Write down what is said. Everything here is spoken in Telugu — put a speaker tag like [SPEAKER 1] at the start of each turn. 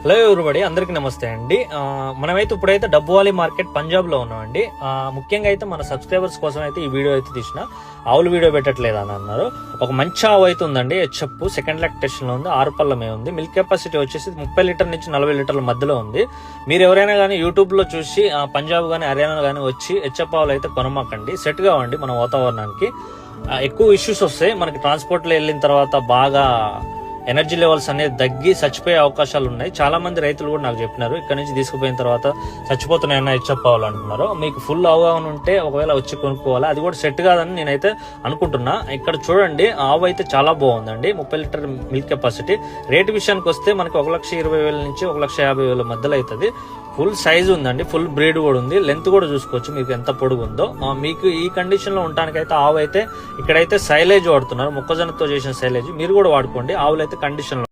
[SPEAKER 1] హలో ఎవరిబడి, అందరికీ నమస్తే అండి. మనమైతే ఇప్పుడైతే డబ్బువాలి మార్కెట్ పంజాబ్ లో ఉన్నామండి. ముఖ్యంగా అయితే మన సబ్స్క్రైబర్స్ కోసం అయితే ఈ వీడియో అయితే తీసిన. ఆవులు వీడియో పెట్టట్లేదు అని అన్నారు. ఒక మంచి ఆవు అయితే ఉందండి, హెచ్ఎఫ్ సెకండ్ లాక్టేషన్ లో ఉంది, 6 పళ్ళమే ఉంది. మిల్క్ కెపాసిటీ వచ్చేసి 30 లీటర్ నుంచి 40 లీటర్ల మధ్యలో ఉంది. మీరు ఎవరైనా కానీ యూట్యూబ్ లో చూసి పంజాబ్ గానీ హర్యానా గానీ వచ్చి హెచ్ఎఫ్ ఆవులు అయితే కొనమాకండి, సెట్ కావండి మన వాతావరణానికి. ఎక్కువ ఇష్యూస్ వస్తాయి మనకి. ట్రాన్స్పోర్ట్ లో వెళ్ళిన తర్వాత బాగా ఎనర్జీ లెవెల్స్ అనేది తగ్గి చచ్చిపోయే అవకాశాలు ఉన్నాయి. చాలా మంది రైతులు కూడా నాకు చెప్పినారు, ఇక్కడ నుంచి తీసుకుపోయిన తర్వాత చచ్చిపోతున్నాయన్నా ఇచ్చపోవాలంటున్నారు. మీకు ఫుల్ అవగాహన ఉంటే ఒకవేళ వచ్చి కొనుక్కోవాలి, అది కూడా సెట్ కాదని నేనైతే అనుకుంటున్నా. ఇక్కడ చూడండి, ఆవు అయితే చాలా బాగుందండి, 30 లీటర్ మిల్క్ కెపాసిటీ. రేటు విషయానికి వస్తే మనకి 1,20,000 నుంచి 1,50,000 మధ్యలో అవుతుంది. ఫుల్ సైజ్ ఉందండి, ఫుల్ బ్రీడ్ కూడా ఉంది. లెంత్ కూడా చూసుకోవచ్చు మీకు ఎంత పొడుగు ఉందో. మీకు ఈ కండిషన్ లో ఉండటానికైతే ఆవు అయితే ఇక్కడైతే సైలేజ్ వాడుతున్నారు, మొక్కజొన్నతో చేసిన సైలేజ్. మీరు కూడా వాడుకోండి, ఆవులు అయితే కండిషన్ లో